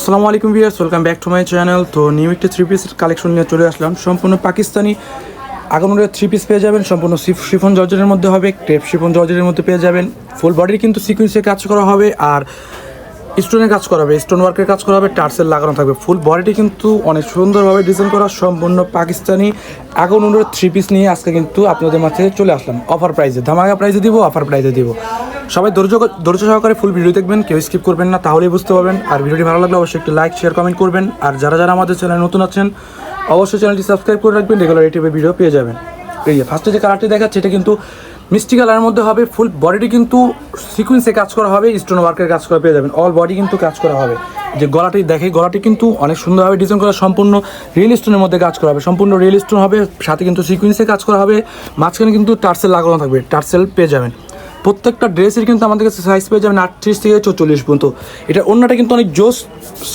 আসসালামু আলাইকুম viewers, welcome back to my channel. তো নিউ একটা থ্রি পিস কালেকশন নিয়ে চলে আসলাম। সম্পূর্ণ পাকিস্তানি আগানুরের থ্রি পিস পেয়ে যাবেন। সম্পূর্ণ শিফন জর্জেটের মধ্যে হবে, ক্রেপ শিফন জর্জেটের মধ্যে পেয়ে যাবেন। ফুল বডির কিন্তু সিকুয়েন্সে কাজ করা হবে আর স্টোনের কাজ করা হবে, স্টোন ওয়ার্কের কাজ করা হবে, টার্সেল লাগানো থাকবে। ফুল বডিটি কিন্তু অনেক সুন্দরভাবে ডিজাইন করা সম্পূর্ণ পাকিস্তানি আগানুরের থ্রি পিস নিয়ে আজকে কিন্তু আপনাদের মাঝে চলে আসলাম অফার প্রাইসে। ধামাকা প্রাইসে দিব, অফার প্রাইসে দিব। সবাই ধৈর্য সহকারে ফুল ভিডিও দেখবেন, কেউ স্কিপ করবেন না, তাহলেই বুঝতে পারবেন। আর ভিডিওটি ভালো লাগলে অবশ্যই একটি লাইক শেয়ার কমেন্ট করবেন। আর যারা যারা আমাদের চ্যানেলে নতুন আছেন অবশ্যই চ্যানেলটি সাবস্ক্রাইব করে রাখবেন, রেগুলার এই টাইপের ভিডিও পেয়ে যাবেন। এই যে ফার্স্টে যে কালারটি দেখাচ্ছে এটা কিন্তু মিষ্টি কালারের মধ্যে হবে। ফুল বডিটি কিন্তু সিকুয়েন্সে কাজ করা হবে, স্টোন ওয়ার্কের কাজ করা পেয়ে যাবেন। অল বডি কিন্তু কাজ করা হবে। যে গলাটি দেখে, গলাটি কিন্তু অনেক সুন্দরভাবে ডিজাইন করা, সম্পূর্ণ রিয়েল স্টোনের মধ্যে কাজ করা হবে, সম্পূর্ণ রিয়েল স্টোন হবে, সাথে কিন্তু সিকুয়েন্সে কাজ করা হবে। মাঝখানে কিন্তু টার্সেল লাগানো থাকবে, টার্সেল পেয়ে যাবেন। প্রত্যেকটা ড্রেসের কিন্তু আমাদের কাছে সাইজ পেয়ে যাবেন 38 থেকে 44 পর্যন্ত। এটা ওড়নাটা কিন্তু অনেক জোস,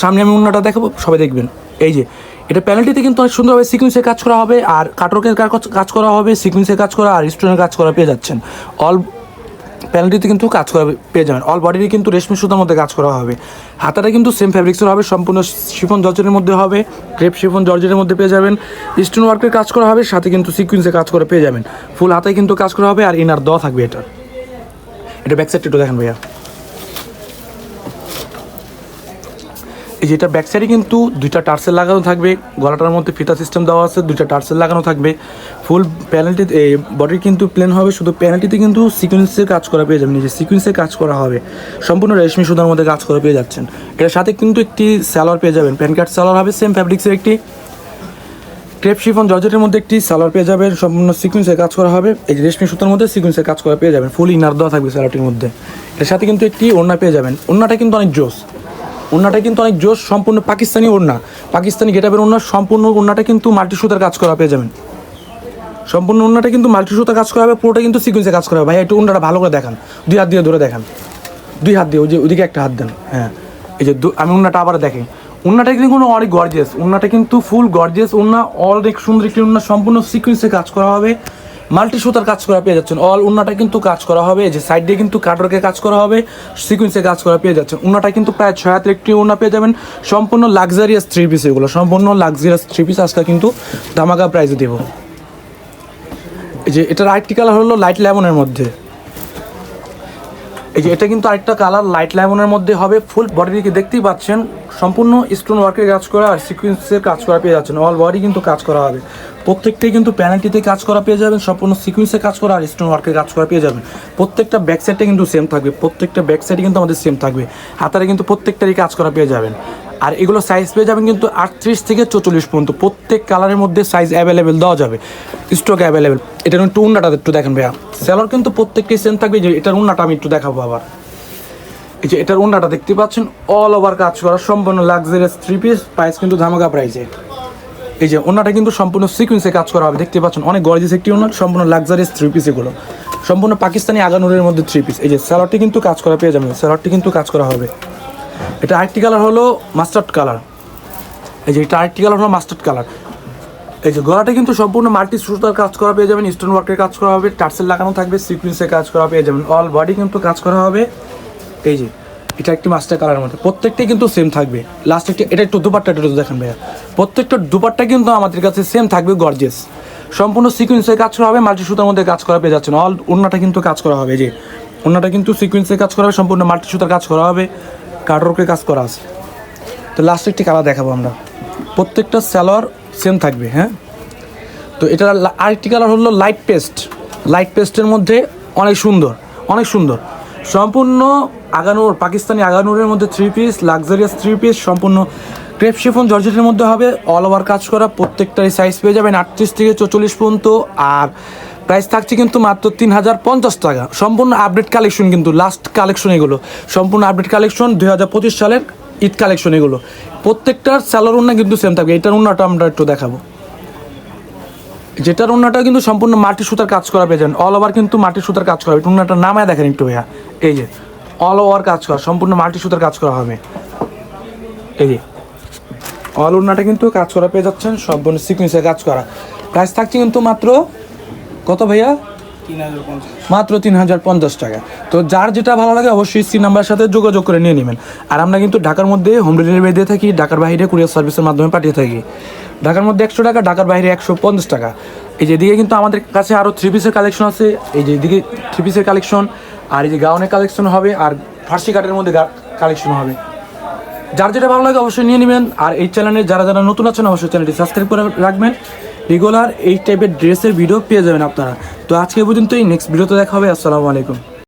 সামনে আমি ওড়নাটা দেখাবো, সবাই দেখবেন। এই যে এটা প্যানেলটিতে কিন্তু অনেক সুন্দরভাবে সিকুয়েন্সে কাজ করা হবে আর কাটওয়ার্কের কাজ করা হবে, সিকুয়েন্সে কাজ করা আর স্টোনের কাজ করা পেয়ে যাচ্ছেন। অল প্যানেলটিতে কিন্তু কাজ করা পেয়ে যাবেন। অল বডিটি কিন্তু রেশমি সুতার মধ্যে কাজ করা হবে। হাতাটা কিন্তু সেম ফ্যাব্রিক্সের হবে, সম্পূর্ণ শিফন জর্জেটের মধ্যে হবে, ক্রেপ শিফন জর্জেটের মধ্যে পেয়ে যাবেন। স্টোন ওয়ার্কের কাজ করা হবে, সাথে কিন্তু সিকুয়েন্সে কাজ করে পেয়ে যাবেন। ফুল হাতায় কিন্তু কাজ করা হবে আর ইনার দেওয়া থাকবে। এটা ব্যাক সাইডটা একটু দেখেন ভাইয়া। এই যেটা ব্যাক সাইডে কিন্তু দুইটা টার্সেল লাগানো থাকবে, গলাটার মধ্যে ফিতা সিস্টেম দেওয়া আছে, দুইটা টার্সেল লাগানো থাকবে। ফুল প্যানেলটি বডি কিন্তু প্লেন হবে, শুধু প্যানেলটিতে কিন্তু সিকুয়েন্সের কাজ করা পেয়ে যাবেন। নিজে সিকুয়েন্সের কাজ করা হবে, সম্পূর্ণ রেশমি সুতার মধ্যে কাজ করা পেয়ে যাচ্ছেন। এর সাথে কিন্তু একটি সালোয়ার পেয়ে যাবেন, প্যান্ট কাট সালোয়ার হবে, সেম ফ্যাব্রিক্সের একটি ক্রেপ শিফন জর্জেটের মধ্যে একটি সালোয়ার পেয়ে যাবেন, সম্পূর্ণ সিকুয়েন্সের কাজ করা হবে। এই রেশমি সুতার মধ্যে সিকুয়েন্সের কাজ করা পেয়ে যাবেন। ফুল ইনার দেওয়া থাকবে সালোয়ারটির মধ্যে। এর সাথে কিন্তু একটি ওড়না পেয়ে যাবেন। ওড়নাটা কিন্তু অনেক জোস, ওড়নাটা কিন্তু অনেক জোস, সম্পূর্ণ পাকিস্তানি ওড়না, পাকিস্তানি গেটাপের ওড়না। সম্পূর্ণ ওড়নাটা কিন্তু মাল্টি সুতার কাজ করা পেয়ে যাবেন। সম্পূর্ণ ওড়নাটা কিন্তু মাল্টি সুতার কাজ করা হবে, পুরোটা কিন্তু সিকুয়েন্সে কাজ করা হবে। ভাই একটু ওড়নাটা ভালো করে দেখান, দুই হাত দিয়ে ধরে দেখান, দুই হাত দিয়ে, ওই যে ওইদিকে একটা হাত দেন। হ্যাঁ, এই যে আমি ওড়নাটা আবার দেখি। ওড়নাটা কিন্তু অনেক গর্জিয়াস, ওড়নাটা কিন্তু ফুল গর্জিয়াস ওড়না, অনেক সুন্দর একটি ওড়না, সম্পূর্ণ সিকুয়েন্সে কাজ করা হবে, মাল্টি সুতার কাজ করা পেয়ে যাচ্ছেন। অল ওড়নাটা কিন্তু কাজ করা হবে, যে সাইড দিয়ে কিন্তু কাটওয়ার্কের কাজ করা হবে, সিকুয়েন্সে কাজ করা পেয়ে যাচ্ছেন। ওড়নাটা কিন্তু প্রায় 6 হাতের একটি ওড়না পেয়ে যাবেন, সম্পূর্ণ লাক্সারিয়াস থ্রি পিস। এগুলো সম্পূর্ণ লাক্সারিয়াস থ্রি পিস আজকে কিন্তু ধামাকা প্রাইসে দেবো। এই যে এটার আরেকটি কালার হলো লাইট লেমনের মধ্যে। এই যে এটা কিন্তু আরেকটা কালার লাইট লেমনের মধ্যে হবে। ফুল বডিকে দেখতেই পাচ্ছেন, সম্পূর্ণ স্টোন ওয়ার্কের কাজ করা আর সিকুয়েন্সের কাজ করা পেয়ে যাচ্ছেন। অল বডি কিন্তু কাজ করা হবে, প্রত্যেকটাই কিন্তু প্যানেলটিতে কাজ করা পেয়ে যাবেন, সম্পূর্ণ সিকুয়েন্সের কাজ করা আর স্টোন ওয়ার্কের কাজ করা পেয়ে যাবেন। প্রত্যেকটা ব্যাক সাইডটা কিন্তু সেম থাকবে, প্রত্যেকটা ব্যাক সাইডে কিন্তু আমাদের সেম থাকবে। হাতারে কিন্তু প্রত্যেকটারই কাজ করা পেয়ে যাবেন। আর এগুলো সাইজ পেয়ে যাবেন কিন্তু 38 থেকে 44 পর্যন্ত। প্রত্যেক কালারের মধ্যে সাইজ অ্যাভেলেবেল দেওয়া যাবে, স্টক অ্যাভেলেবেল। এটার একটু উন্নাটা একটু দেখেন ভাইয়া। সেলর কিন্তু প্রত্যেকটাই সেম থাকবে। যে এটার উন্নাটা আমি একটু দেখাবো আবার। এই যে এটার ওড়নাটা দেখতে পাচ্ছেন, অল ওভার কাজ করা, সম্পূর্ণ লাক্সারিয়াস থ্রি পিস, প্রাইস কিন্তু ধামাকা প্রাইসে। এই যে ওড়নাটা কিন্তু সম্পূর্ণ সিকুয়েন্সে কাজ করা হবে, দেখতে পাচ্ছেন অনেক গর্জিয়াস একটি ওড়না, সম্পূর্ণ লাক্সারিয়াস থ্রি পিস। এগুলো সম্পূর্ণ পাকিস্তানি আগানুরের মধ্যে থ্রি পিস। এই যে সালোয়ারটি কিন্তু কাজ করা পেয়ে যাবেন, সালোয়ারটি কিন্তু কাজ করা হবে। এটা আরেকটি কালার হলো মাস্টার্ড কালার। এই যে এটা আরেকটি কালার হলো মাস্টার্ড কালার। এই যে গলাটা কিন্তু সম্পূর্ণ মাল্টি সুতার কাজ করা পেয়ে যাবেন, স্টোন ওয়ার্কের কাজ করা হবে, টার্সেল লাগানো থাকবে, সিকুয়েন্সে কাজ করা পেয়ে যাবেন। অল বডি কিন্তু কাজ করা হবে। এই যে এটা একটি মাস্টার কালারের মধ্যে, প্রত্যেকটাই কিন্তু সেম থাকবে। লাস্ট একটি এটা একটু দুপাট্টা একটু দেখেন ভাইয়া। প্রত্যেকটা দুপাট্টা কিন্তু আমাদের কাছে সেম থাকবে, গর্জিয়াস, সম্পূর্ণ সিকুয়েন্সের কাজ করা হবে, মাল্টি সুতার মধ্যে কাজ করা পেয়ে যাচ্ছেন। অল ওড়নাটা কিন্তু কাজ করা হবে, যে ওড়নাটা কিন্তু সিকুয়েন্সের কাজ করা হবে, সম্পূর্ণ মাল্টি সুতার কাজ করা হবে, কাটওয়ার্কের কাজ করা আছে। তো লাস্ট একটি কালার দেখাবো আমরা। প্রত্যেকটা সালোয়ার সেম থাকবে। হ্যাঁ, তো এটার আরেকটি কালার হলো লাইট পেস্ট। লাইট পেস্টের মধ্যে অনেক সুন্দর, অনেক সুন্দর, সম্পূর্ণ আগানুর, পাকিস্তানি আগানুরের মধ্যে three piece, luxurious three piece, সম্পূর্ণ ক্রেপ শিফন জর্জেটের মধ্যে হবে, অল ওভার কাজ করা। প্রত্যেকটাই সাইজ পেয়ে যাবেন 38 থেকে 44 পর্যন্ত। আর প্রাইস থাকছে কিন্তু মাত্র 3050 টাকা। সম্পূর্ণ আপডেট কালেকশন, কিন্তু লাস্ট কালেকশন এগুলো, সম্পূর্ণ আপডেট কালেকশন, 2025 সালের ঈদ কালেকশন এগুলো। প্রত্যেকটার স্যালোর ওড়না কিন্তু সেম থাকবে। এটার ওড়নাটা আমরা একটু দেখাবো। যেটার ওড়নাটা কিন্তু সম্পূর্ণ মাটি সুতার কাজ করা পেয়ে যান, অল ওভার কিন্তু মাটি সুতার কাজ করা হবে। ওড়নাটার নামায় দেখেন একটু ভাইয়া। এই যে অল ওভার কাজ করা, সম্পূর্ণ মাটি সুতার কাজ করা হবে। এই যে অল ওড়নাটা কিন্তু কাজ করা পেয়ে যাচ্ছেন, সম্পূর্ণ সিকুয়েন্সে কাজ করা। প্রাইস থাকছে কিন্তু মাত্র কত ভাইয়া? মাত্র 3050 টাকা। তো যার যেটা ভালো লাগে অবশ্যই সি নাম্বারের সাথে যোগাযোগ করে নিয়ে নেবেন। আর আমরা কিন্তু ঢাকার মধ্যে হোম ডেলিভারি দিয়ে থাকি, ঢাকার বাইরে কুরিয়ার সার্ভিসের মাধ্যমে পাঠিয়ে থাকি। ঢাকার মধ্যে 100 টাকা, ঢাকার বাইরে 150 টাকা। এই যেদিকে কিন্তু আমাদের কাছে আরও 3 পিসের কালেকশন আছে, এই যে এদিকে 3 পিসের কালেকশন, আর এই যে গাউনের কালেকশন হবে, আর ফার্সি কাটের মধ্যে কালেকশন হবে। যার যেটা ভালো লাগে অবশ্যই নিয়ে নেবেন। আর এই চ্যানেলে যারা যারা নতুন আছেন অবশ্যই চ্যানেলটি সাবস্ক্রাইব করে রাখবেন, রেগুলার এই টাইপের ড্রেসের ভিডিও পেয়ে যাবেন আপনারা। তো আজকে পর্যন্তই, নেক্সট ভিডিওতে দেখা হবে। আসসালামু আলাইকুম।